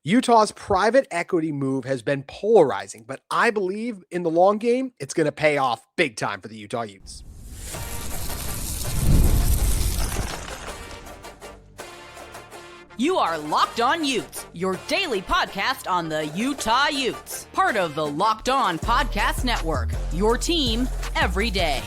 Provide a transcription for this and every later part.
Utah's private equity move has been polarizing, but I believe in the long game, it's going to pay off big time for the Utah Utes. You are Locked On Utes, your daily podcast on the Utah Utes. Part of the Locked On Podcast Network, your team every day.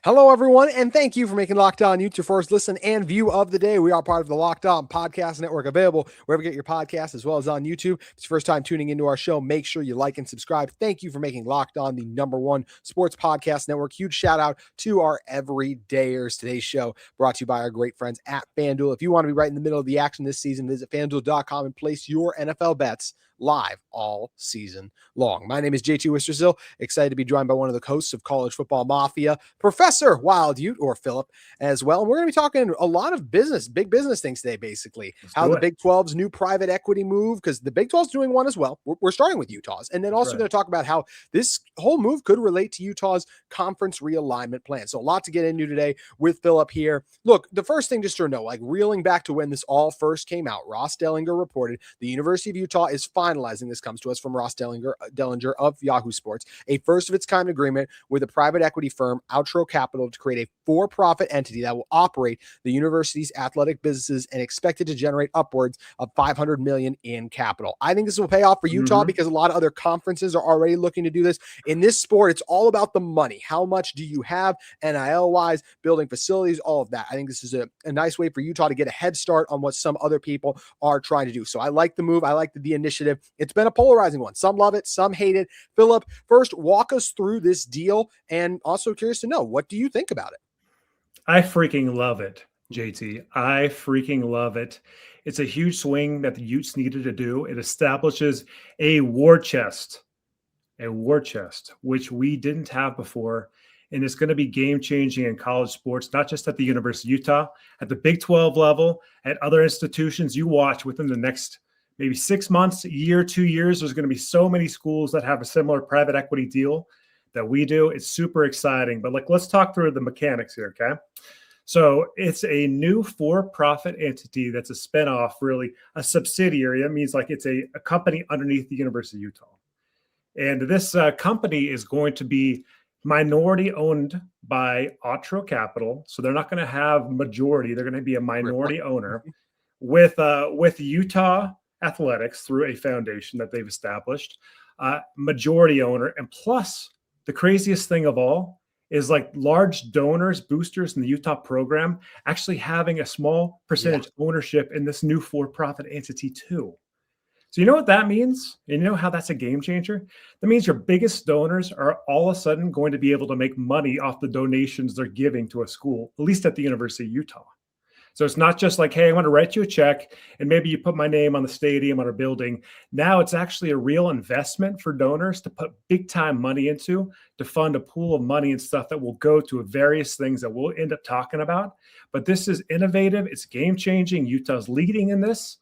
Hello, everyone, and thank you for making Locked On Utes your first listen and view of the day. We are part of the Locked On Podcast Network, available wherever you get your podcasts, as well as on YouTube. If it's your first time tuning into our show, make sure you like and subscribe. Thank you for making Locked On the #1 sports podcast network. Huge shout out to our everydayers. Today's show brought to you by our great friends at FanDuel. If you want to be right in the middle of the action this season, visit FanDuel.com and place your NFL bets live all season long. My name is JT Wistersill, excited to be joined by one of the hosts of College Football Mafia, Professor Wild Ute, or Philip, as well. And we're going to be talking a lot of business, big business things today, basically. How the Big 12's new private equity move, because the Big 12's doing one as well. We're starting with Utah's. And then also going to talk about how this whole move could relate to Utah's conference realignment plan. So a lot to get into today with Philip here. Look, the first thing just to know, like reeling back to when this all first came out, Ross Dellinger reported the University of Utah is finalizing, this comes to us from Ross Dellinger of Yahoo Sports, a first of its kind agreement with a private equity firm, Outro Capital, to create a for-profit entity that will operate the university's athletic businesses and expected to generate upwards of $500 million in capital. I think this will pay off for Utah because a lot of other conferences are already looking to do this. In this sport, it's all about the money. How much do you have NIL-wise, building facilities, all of that. I think this is a nice way for Utah to get a head start on what some other people are trying to do. So I like the move. I like the initiative. It's been a polarizing one. Some love it, some hate it. Philip, first walk us through this deal, and also curious to know, what do you think about it? I freaking love it, JT. I freaking love it. It's a huge swing that the Utes needed to do. It establishes a war chest, which we didn't have before. And it's going to be game-changing in college sports, not just at the University of Utah, at the Big 12 level, at other institutions you watch within the next maybe 6 months, a year, 2 years. There's going to be so many schools that have a similar private equity deal that we do. It's super exciting. But let's talk through the mechanics here, okay? So it's a new for-profit entity that's a spinoff, really a subsidiary. That means it's a company underneath the University of Utah. And this company is going to be minority owned by Outro Capital. So they're not going to have majority. They're going to be a minority owner with Utah Athletics through a foundation that they've established, majority owner. And plus, the craziest thing of all is large donors, boosters in the Utah program actually having a small percentage ownership in this new for-profit entity too. So you know what that means? And you know how that's a game changer? That means your biggest donors are all of a sudden going to be able to make money off the donations they're giving to a school, at least at the University of Utah. So it's not just hey, I want to write you a check and maybe you put my name on the stadium on our building. Now it's actually a real investment for donors to put big time money into, to fund a pool of money and stuff that will go to various things that we'll end up talking about. But this is innovative. It's game changing. Utah's leading in this.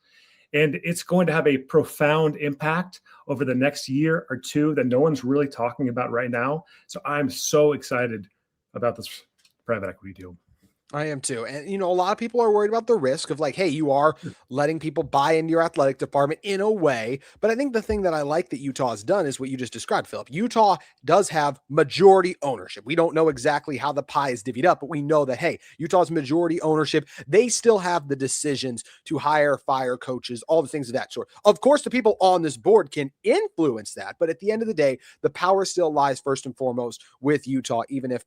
And it's going to have a profound impact over the next year or two that no one's really talking about right now. So I'm so excited about this private equity deal. I am too. And, a lot of people are worried about the risk of hey, you are letting people buy into your athletic department in a way. But I think the thing that I like that Utah has done is what you just described, Philip. Utah does have majority ownership. We don't know exactly how the pie is divvied up, but we know that, hey, Utah's majority ownership, they still have the decisions to hire, fire coaches, all the things of that sort. Of course, the people on this board can influence that. But at the end of the day, the power still lies first and foremost with Utah, even if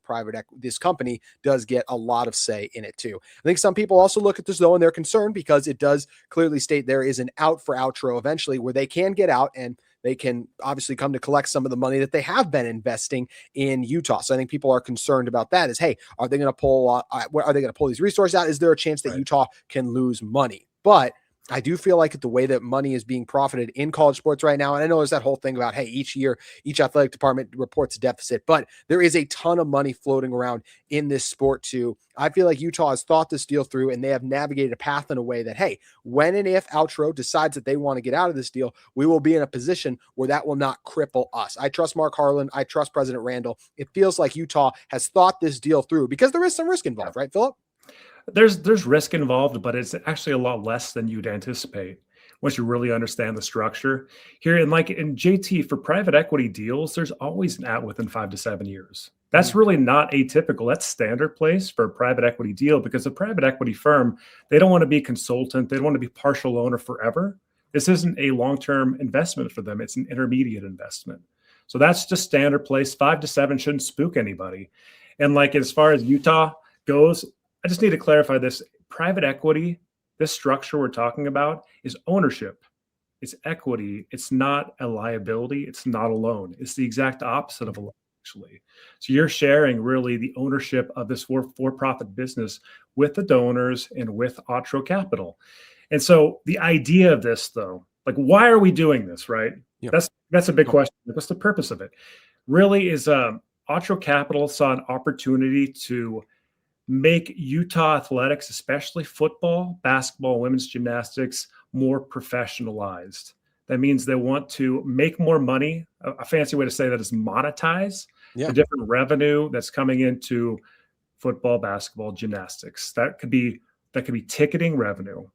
this company does get a lot of say in it too. I think some people also look at this though, and they're concerned because it does clearly state there is an out for Outro eventually where they can get out and they can obviously come to collect some of the money that they have been investing in Utah. So I think people are concerned about that is, hey, are they going to pull these resources out? Is there a chance that Utah can lose money? But I do feel like the way that money is being profited in college sports right now, and I know there's that whole thing about, hey, each year, each athletic department reports a deficit, but there is a ton of money floating around in this sport too. I feel like Utah has thought this deal through and they have navigated a path in a way that, hey, when and if Outro decides that they want to get out of this deal, we will be in a position where that will not cripple us. I trust Mark Harlan. I trust President Randall. It feels like Utah has thought this deal through because there is some risk involved, right, Philip? There's risk involved, but it's actually a lot less than you'd anticipate once you really understand the structure. Here in JT for private equity deals, there's always an out within 5 to 7 years. That's really not atypical. That's standard place for a private equity deal because a private equity firm, they don't want to be consultant, they don't want to be partial owner forever. This isn't a long-term investment for them, it's an intermediate investment. So that's just standard place. 5 to 7 shouldn't spook anybody. And as far as Utah goes, I just need to clarify this. Private equity, this structure we're talking about is ownership. It's equity. It's not a liability. It's not a loan. It's the exact opposite of a loan, actually. So you're sharing really the ownership of this for-profit business with the donors and with Otro Capital. And so the idea of this, though, why are we doing this, right? Yeah. That's a big question. What's the purpose of it? Really is Otro Capital saw an opportunity to make Utah athletics, especially football, basketball, women's gymnastics, more professionalized. That means they want to make more money. A fancy way to say that is monetize the different revenue that's coming into football, basketball, gymnastics. That could be ticketing revenue.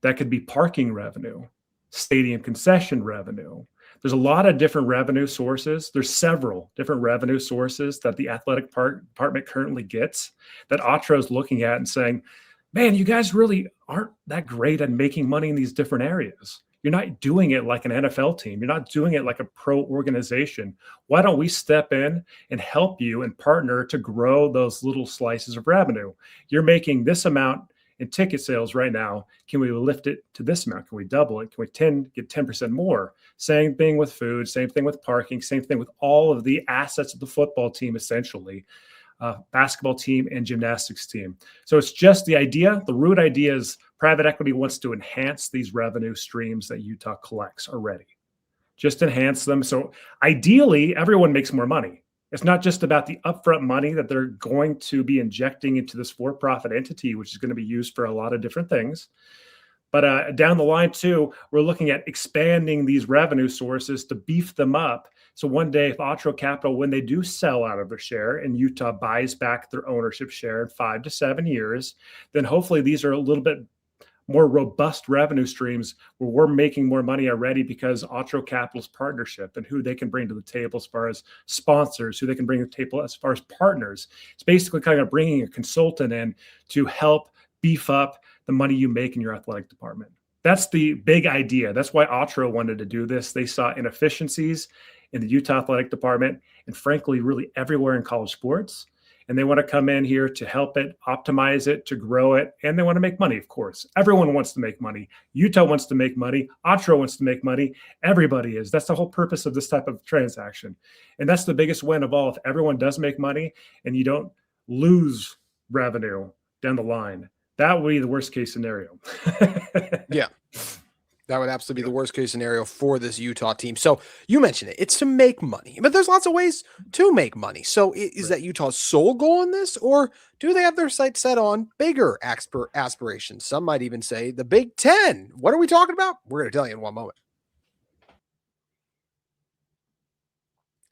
That could be parking revenue, stadium concession revenue. There's a lot of different revenue sources. There's several different revenue sources that the athletic department currently gets that Otro is looking at and saying, man, you guys really aren't that great at making money in these different areas. You're not doing it like an NFL team. You're not doing it like a pro organization. Why don't we step in and help you and partner to grow those little slices of revenue? You're making this amount in ticket sales right now. Can we lift it to this amount? Can we double it? Can we get 10% more? Same thing with food, same thing with parking, same thing with all of the assets of the football team, essentially, basketball team and gymnastics team. So it's just the idea. The root idea is private equity wants to enhance these revenue streams that Utah collects already. Just enhance them. So ideally, everyone makes more money. It's not just about the upfront money that they're going to be injecting into this for-profit entity, which is going to be used for a lot of different things. But down the line, too, we're looking at expanding these revenue sources to beef them up. So one day, if Otro Capital, when they do sell out of their share and Utah buys back their ownership share in 5 to 7 years, then hopefully these are a little bit more robust revenue streams where we're making more money already because Otro Capital's partnership and who they can bring to the table as far as sponsors, who they can bring to the table as far as partners. It's basically kind of bringing a consultant in to help beef up the money you make in your athletic department. That's the big idea. That's why Otro wanted to do this. They saw inefficiencies in the Utah athletic department and frankly, really everywhere in college sports. And they want to come in here to help it, optimize it, to grow it. And they want to make money, of course. Everyone wants to make money. Utah wants to make money. Otro wants to make money. Everybody is. That's the whole purpose of this type of transaction. And that's the biggest win of all. If everyone does make money and you don't lose revenue down the line, that would be the worst case scenario. Yeah. That would absolutely be the worst case scenario for this Utah team. So you mentioned it. It's to make money, but there's lots of ways to make money. So is that Utah's sole goal in this, or do they have their sights set on bigger aspirations? Some might even say the Big Ten. What are we talking about? We're going to tell you in one moment.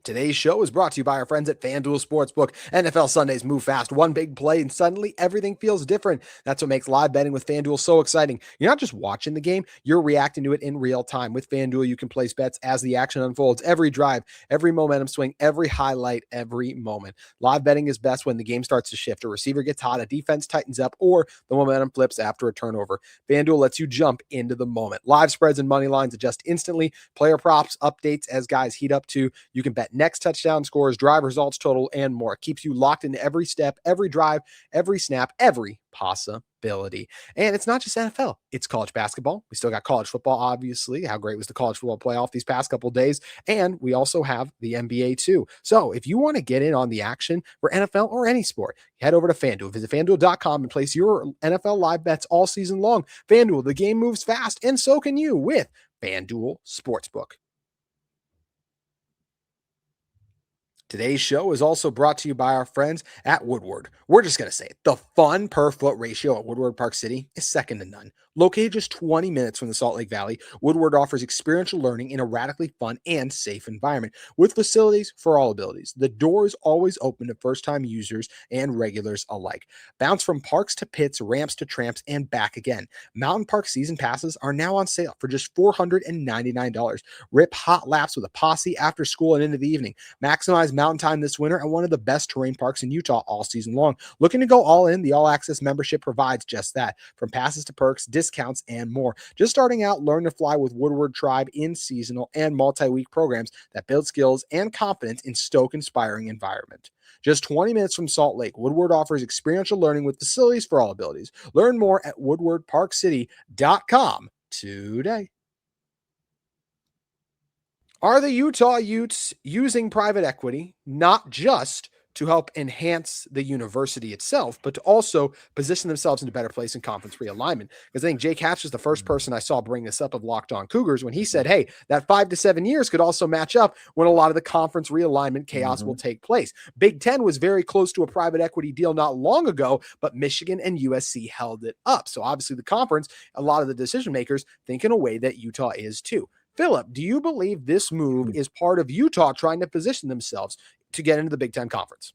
Today's show is brought to you by our friends at FanDuel Sportsbook. NFL Sundays move fast. One big play and suddenly everything feels different. That's what makes live betting with FanDuel so exciting. You're not just watching the game, you're reacting to it in real time. With FanDuel, you can place bets as the action unfolds. Every drive, every momentum swing, every highlight, every moment. Live betting is best when the game starts to shift. A receiver gets hot, a defense tightens up, or the momentum flips after a turnover. FanDuel lets you jump into the moment. Live spreads and money lines adjust instantly. Player props, updates as guys heat up too. You can bet next touchdown scores, drive results total, and more. It keeps you locked into every step, every drive, every snap, every possibility. And it's not just NFL, it's college basketball. We still got college football, obviously. How great was the college football playoff these past couple of days? And we also have the NBA too. So if you want to get in on the action for NFL or any sport, head over to FanDuel. Visit FanDuel.com and place your NFL live bets all season long. FanDuel, the game moves fast, and so can you with FanDuel Sportsbook. Today's show is also brought to you by our friends at Woodward. We're just going to say it. The fun per foot ratio at Woodward Park City is second to none. Located just 20 minutes from the Salt Lake Valley, Woodward offers experiential learning in a radically fun and safe environment with facilities for all abilities. The door is always open to first-time users and regulars alike. Bounce from parks to pits, ramps to tramps, and back again. Mountain Park season passes are now on sale for just $499. Rip hot laps with a posse after school and into the evening. Maximize mountain time this winter at one of the best terrain parks in Utah all season long. Looking to go all in? The All Access membership provides just that. From passes to perks, discounts, and more. Just starting out, learn to fly with Woodward Tribe in seasonal and multi-week programs that build skills and confidence in stoke-inspiring environment. Just 20 minutes from Salt Lake, Woodward offers experiential learning with facilities for all abilities. Learn more at woodwardparkcity.com today. Are the Utah Utes using private equity not just to help enhance the university itself, but to also position themselves in a better place in conference realignment? Because I think Jake Hatch is the first person I saw bring this up of Locked On Cougars when he said, hey, that 5 to 7 years could also match up when a lot of the conference realignment chaos will take place. Big Ten was very close to a private equity deal not long ago, but Michigan and USC held it up. So obviously the conference, a lot of the decision makers think in a way that Utah is too. Philip, do you believe this move is part of Utah trying to position themselves to get into the Big Ten Conference?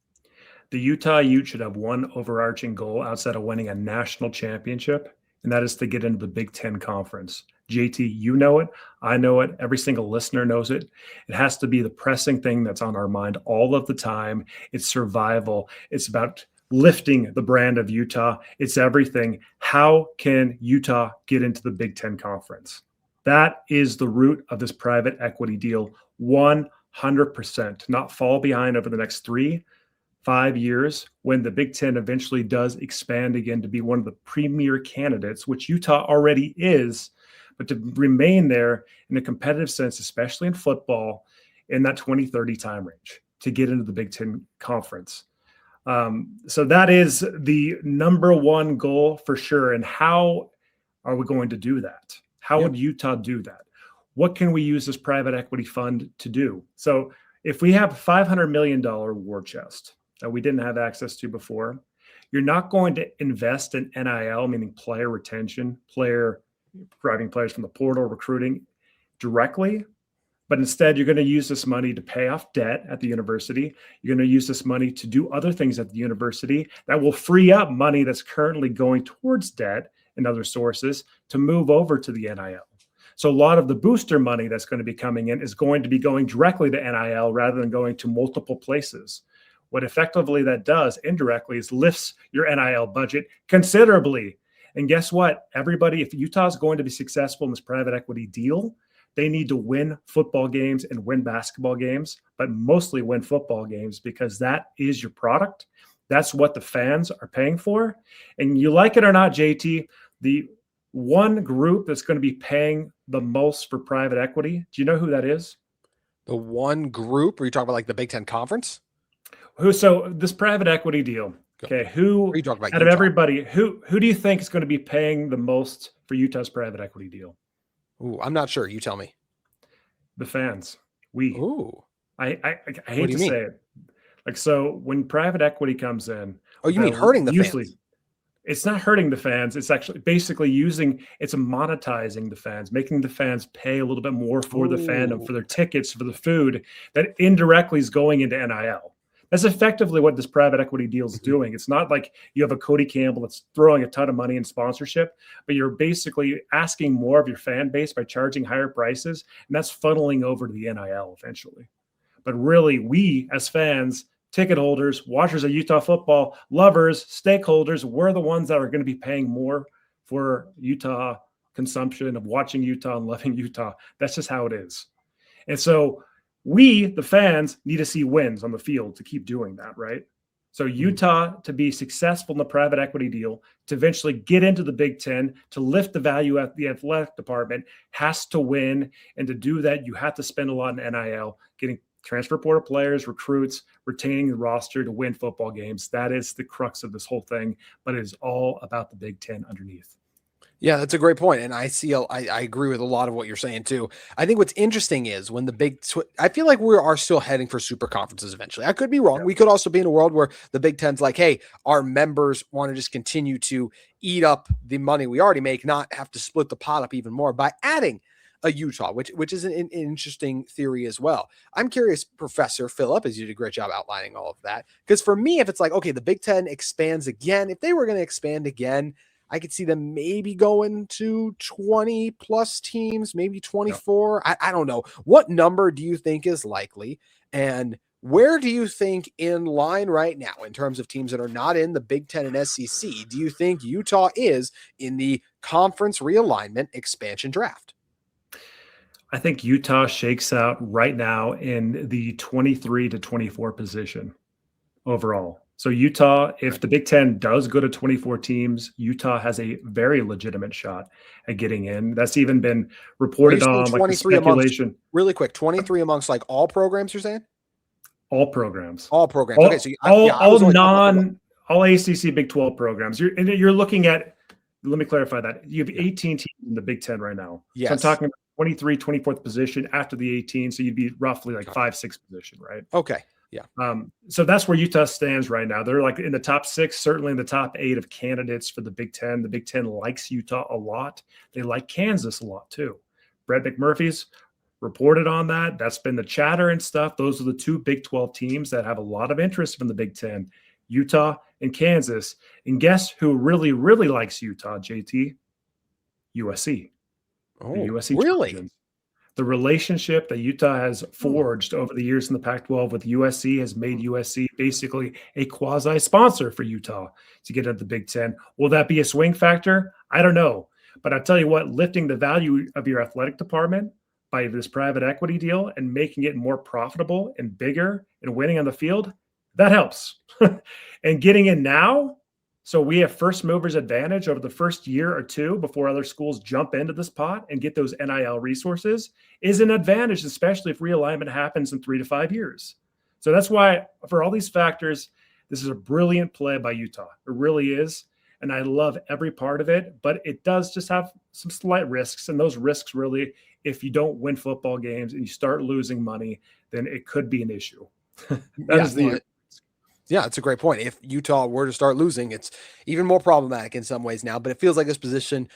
The Utah Utes should have one overarching goal outside of winning a national championship, and that is to get into the Big Ten Conference. JT, you know it. I know it. Every single listener knows it. It has to be the pressing thing that's on our mind all of the time. It's survival. It's about lifting the brand of Utah. It's everything. How can Utah get into the Big Ten Conference? That is the root of this private equity deal, 100%. Not fall behind over the next 3-5 years when the Big Ten eventually does expand again to be one of the premier candidates, which Utah already is, but to remain there in a competitive sense, especially in football, in that 2030 time range to get into the Big Ten Conference. So that is the number one goal for sure. And how are we going to do that? How would Utah do that? What can we use this private equity fund to do? So if we have a $500 million war chest that we didn't have access to before, you're not going to invest in NIL, meaning player retention, driving players from the portal, recruiting directly, but instead you're going to use this money to pay off debt at the university. You're going to use this money to do other things at the university that will free up money that's currently going towards debt and other sources to move over to the NIL. So a lot of the booster money that's going to be coming in is going to be going directly to NIL rather than going to multiple places. What effectively that does indirectly is lifts your NIL budget considerably. And guess what? Everybody, if Utah is going to be successful in this private equity deal, they need to win football games and win basketball games, but mostly win football games because that is your product. That's what the fans are paying for. And you like it or not, JT, the one group that's going to be paying the most for private equity, do you know who that is? The one group? Are you talking about like the Big Ten Conference? So this private equity deal, okay, who you talking about out of everybody, who do you think is going to be paying the most for Utah's private equity deal? Ooh, I'm not sure. You tell me. The fans. We. Ooh. I hate to say it. Like, so when private equity comes in. Oh, you mean hurting the fans? It's not hurting the fans. It's actually basically it's monetizing the fans, making the fans pay a little bit more for the fandom, for their tickets, for the food that indirectly is going into NIL. That's effectively what this private equity deal is doing. It's not like you have a Cody Campbell that's throwing a ton of money in sponsorship, but you're basically asking more of your fan base by charging higher prices, and that's funneling over to the NIL eventually. But really, we as fans, ticket holders, watchers of Utah football, lovers, stakeholders, we're the ones that are going to be paying more for Utah consumption of watching Utah and loving Utah. That's just how it is. And so we, the fans, need to see wins on the field to keep doing that, right? So Utah, to be successful in the private equity deal, to eventually get into the Big Ten, to lift the value at the athletic department, has to win. And to do that, you have to spend a lot in NIL, getting transfer portal players, recruits, retaining the roster to win football games. That is the crux of this whole thing, but it is all about the Big Ten underneath. Yeah, that's a great point. And I agree with a lot of what you're saying too. I think what's interesting is when I feel like we are still heading for super conferences eventually. I could be wrong. Yeah. We could also be in a world where the Big Ten's like, hey, our members want to just continue to eat up the money we already make, not have to split the pot up even more by adding a Utah, which is an interesting theory as well. I'm curious, Professor Phillip, as you did a great job outlining all of that. Because for me, if it's like, okay, the Big Ten expands again, if they were going to expand again, I could see them maybe going to 20 plus teams, maybe 24. Yeah. I don't know. What number do you think is likely? And where do you think in line right now in terms of teams that are not in the Big Ten and SEC? Do you think Utah is in the conference realignment expansion draft? I think Utah shakes out right now in the 23 to 24 position overall. So Utah, if the Big Ten does go to 24 teams, Utah has a very legitimate shot at getting in. That's even been reported on, like the speculation. Amongst, really quick, 23 amongst like all programs, you're saying? All programs. All programs. Okay, so all ACC Big 12 programs. You're looking at, let me clarify that. You have 18 teams in the Big Ten right now. Yes. So I'm talking about 23, 24th position after the 18. So you'd be roughly like 5-6 position, right? Okay. Yeah. So that's where Utah stands right now. They're like in the top 6, certainly in the top 8 of candidates for the Big Ten. The Big Ten likes Utah a lot. They like Kansas a lot too. Brett McMurphy's reported on that. That's been the chatter and stuff. Those are the 2 Big 12 teams that have a lot of interest from the Big Ten, Utah and Kansas. And guess who really, really likes Utah, JT? USC. Oh, USC really? Trojans. The relationship that Utah has forged over the years in the Pac-12 with USC has made USC basically a quasi-sponsor for Utah to get into the Big Ten. Will that be a swing factor? I don't know. But I'll tell you what, lifting the value of your athletic department by this private equity deal and making it more profitable and bigger and winning on the field, that helps. And getting in now, so we have first movers advantage over the first year or 2 before other schools jump into this pot and get those NIL resources is an advantage, especially if realignment happens in 3 to 5 years. So that's why for all these factors, this is a brilliant play by Utah. It really is. And I love every part of it, but it does just have some slight risks. And those risks really, if you don't win football games and you start losing money, then it could be an issue. Yeah, it's a great point. If Utah were to start losing, it's even more problematic in some ways now, but it feels like this position,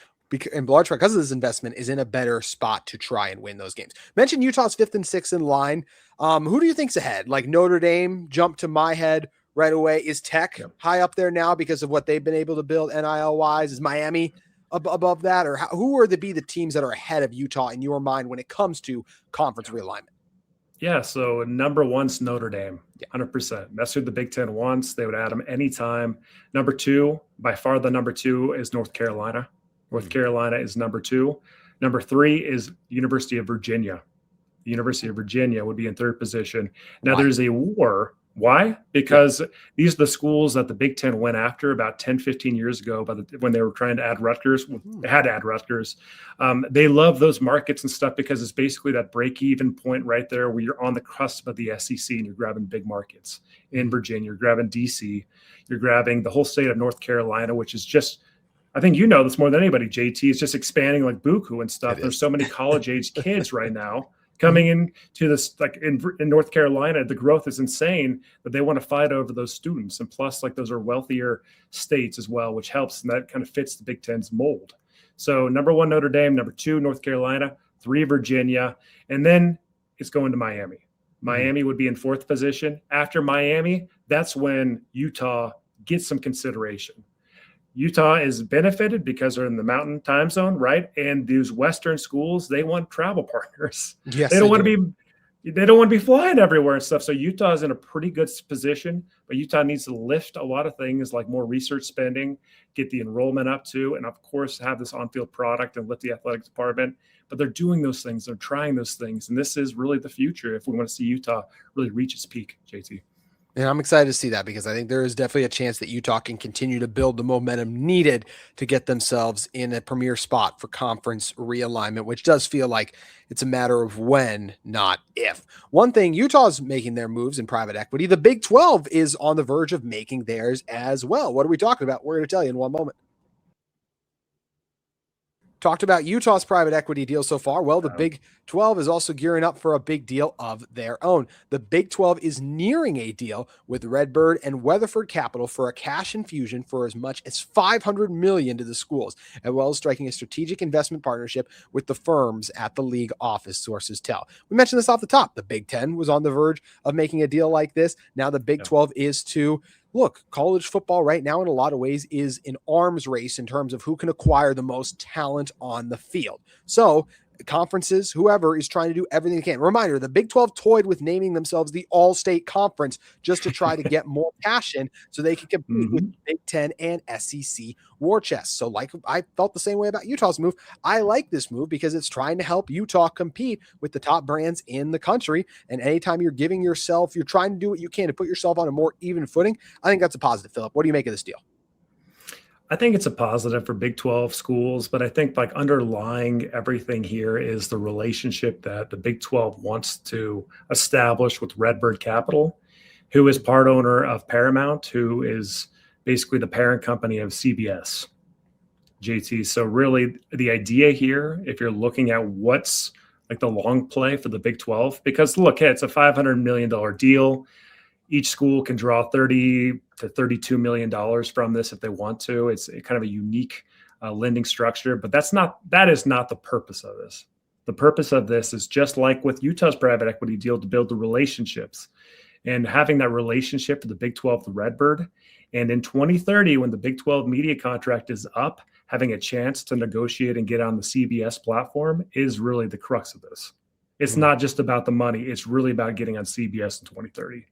in large part because of this investment, is in a better spot to try and win those games. Mentioned Utah's 5th and 6th in line. Who do you think's ahead? Like Notre Dame jumped to my head right away. Is Tech high up there now because of what they've been able to build NIL-wise? Is Miami above that? Or who are the teams that are ahead of Utah in your mind when it comes to conference realignment? Yeah, so number 1's Notre Dame, 100%. That's who the Big Ten wants. They would add them anytime. Number 2, by far the number 2 is North Carolina. North Carolina is number 2. Number 3 is University of Virginia. The University of Virginia would be in 3rd position. Now there's a war. Why? Because these are the schools that the Big Ten went after about 10, 15 years ago when they were trying to add Rutgers. They had to add Rutgers. They love those markets and stuff because it's basically that break-even point right there where you're on the cusp of the SEC and you're grabbing big markets. In Virginia, you're grabbing D.C., you're grabbing the whole state of North Carolina, which is just, I think you know this more than anybody, JT, it's just expanding like buku and stuff. There's so many college-age kids right now coming into this, like in North Carolina, the growth is insane, but they want to fight over those students. And plus, like those are wealthier states as well, which helps. And that kind of fits the Big Ten's mold. So number 1, Notre Dame, number 2, North Carolina, 3, Virginia. And then it's going to Miami. Miami would be in 4th position. After Miami, that's when Utah gets some consideration. Utah is benefited because they're in the mountain time zone, right? And these Western schools, they want travel partners. Yes, they don't want to be flying everywhere and stuff. So Utah is in a pretty good position, but Utah needs to lift a lot of things like more research spending, get the enrollment up to, and of course have this on-field product and lift the athletic department. But they're doing those things. They're trying those things. And this is really the future if we want to see Utah really reach its peak, JT. And I'm excited to see that because I think there is definitely a chance that Utah can continue to build the momentum needed to get themselves in a premier spot for conference realignment, which does feel like it's a matter of when, not if. One thing, Utah's making their moves in private equity. The Big 12 is on the verge of making theirs as well. What are we talking about? We're going to tell you in one moment. Talked about Utah's private equity deal so far. Well, the Big 12 is also gearing up for a big deal of their own. The Big 12 is nearing a deal with Redbird and Weatherford Capital for a cash infusion for as much as $500 million to the schools, as well as striking a strategic investment partnership with the firms at the league office, sources tell. We mentioned this off the top. The Big 10 was on the verge of making a deal like this. Now the Big 12 is too. Look, college football right now in a lot of ways is an arms race in terms of who can acquire the most talent on the field. So conferences, whoever is trying to do everything they can. Reminder, the Big 12 toyed with naming themselves the All-State Conference just to try to get more passion so they could compete with Big 10 and SEC war chests. So like I felt the same way about Utah's move. I like this move because it's trying to help Utah compete with the top brands in the country. And anytime you're giving yourself, you're trying to do what you can to put yourself on a more even footing, I think that's a positive, Philip. What do you make of this deal? I think it's a positive for Big 12 schools, but I think like underlying everything here is the relationship that the Big 12 wants to establish with Redbird Capital, who is part owner of Paramount, who is basically the parent company of CBS, JT. So really the idea here, if you're looking at what's like the long play for the Big 12, because look, hey, it's a $500 million deal. Each school can draw $30 to $32 million from this if they want to. It's kind of a unique lending structure, but that is not the purpose of this. The purpose of this is just like with Utah's private equity deal, to build the relationships and having that relationship for the Big 12, the Redbird. And in 2030, when the Big 12 media contract is up, having a chance to negotiate and get on the CBS platform is really the crux of this. It's not just about the money. It's really about getting on CBS in 2030.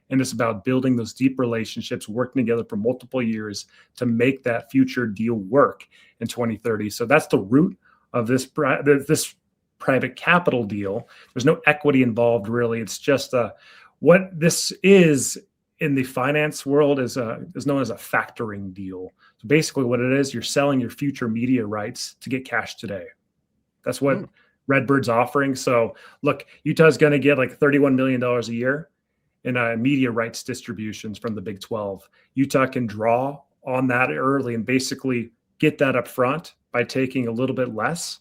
And it's about building those deep relationships, working together for multiple years to make that future deal work in 2030. So that's the root of this private capital deal. There's no equity involved, really. It's just what this is in the finance world is known as a factoring deal. So basically what it is, you're selling your future media rights to get cash today. That's what Redbird's offering. So look, Utah's going to get like $31 million a year in media rights distributions from the Big 12. Utah can draw on that early and basically get that up front by taking a little bit less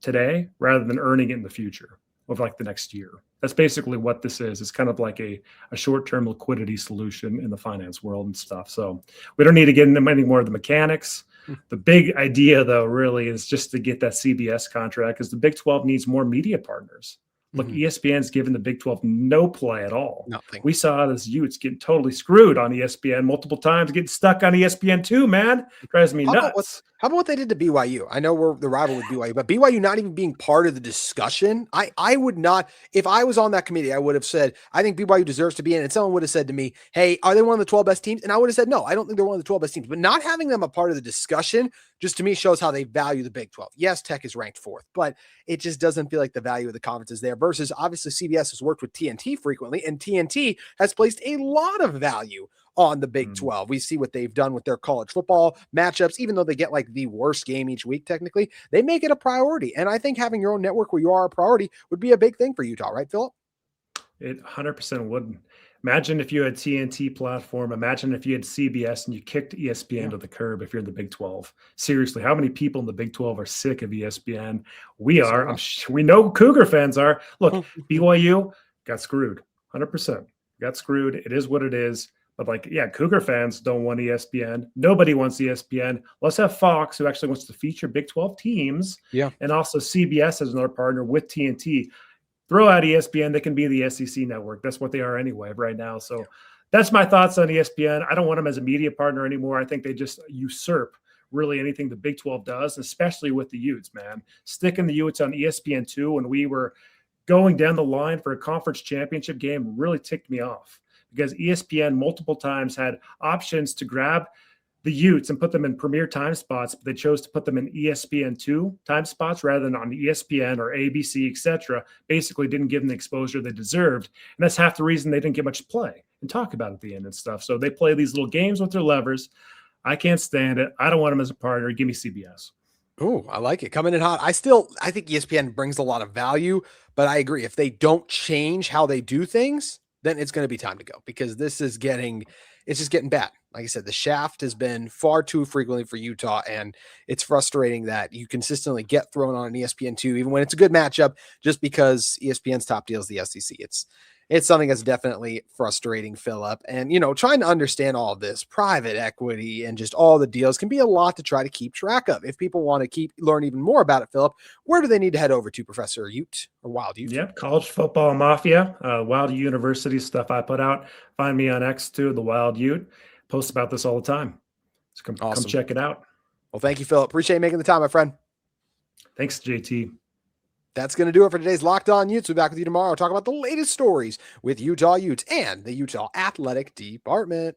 today rather than earning it in the future over like the next year. That's basically what this is. It's kind of like a short-term liquidity solution in the finance world and stuff. So we don't need to get into any more of the mechanics. The big idea, though, really is just to get that CBS contract because the Big 12 needs more media partners. Look, ESPN's given the Big 12 no play at all. Nothing. We saw this Utes getting totally screwed on ESPN multiple times, getting stuck on ESPN2, man. It drives me nuts. How about what they did to BYU? I know we're the rival with BYU, but BYU not even being part of the discussion. I would not, if I was on that committee, I would have said, I think BYU deserves to be in. And someone would have said to me, hey, are they one of the 12 best teams? And I would have said, no, I don't think they're one of the 12 best teams. But not having them a part of the discussion just to me shows how they value the Big 12. Yes, Tech is ranked fourth, but it just doesn't feel like the value of the conference is there versus obviously CBS has worked with TNT frequently and TNT has placed a lot of value on the Big 12. We see what they've done with their college football matchups, even though they get like the worst game each week, technically, they make it a priority. And I think having your own network where you are a priority would be a big thing for Utah, right, Philip? It 100% would. Imagine if you had TNT platform. Imagine if you had CBS and you kicked ESPN to the curb if you're in the Big 12. Seriously, how many people in the Big 12 are sick of ESPN? We are. We know Cougar fans are. Look, BYU got screwed. 100%. Got screwed. It is what it is. But like, yeah, Cougar fans don't want ESPN. Nobody wants ESPN. Let's have Fox, who actually wants to feature Big 12 teams. Yeah. And also CBS as another partner with TNT. Throw out ESPN. They can be the SEC network. That's what they are anyway right now. So that's my thoughts on ESPN. I don't want them as a media partner anymore. I think they just usurp really anything the Big 12 does, especially with the Utes, man. Sticking the Utes on ESPN2 when we were going down the line for a conference championship game really ticked me off. Because ESPN multiple times had options to grab the Utes and put them in premier time spots, but they chose to put them in ESPN2 time spots rather than on ESPN or ABC, etc. Basically didn't give them the exposure they deserved. And that's half the reason they didn't get much play and talk about it at the end and stuff. So they play these little games with their levers. I can't stand it. I don't want them as a partner. Give me CBS. Oh, I like it. Coming in hot. I think ESPN brings a lot of value, but I agree. If they don't change how they do things, then it's going to be time to go because it's just getting bad. Like I said, the shaft has been far too frequently for Utah, and it's frustrating that you consistently get thrown on an ESPN2, even when it's a good matchup, just because ESPN's top deal is the SEC. It's something that's definitely frustrating, Philip. And, trying to understand all of this private equity and just all the deals can be a lot to try to keep track of. If people want to learn even more about it, Philip, where do they need to head over to, Professor Ute or Wild Ute? Yep, College Football Mafia, Wild University stuff I put out. Find me on X too, the Wild Ute. Post about this all the time. So come check it out. Well, thank you, Philip. Appreciate you making the time, my friend. Thanks, JT. That's going to do it for today's Locked On Utes. We'll be back with you tomorrow. Talk about the latest stories with Utah Utes and the Utah Athletic Department.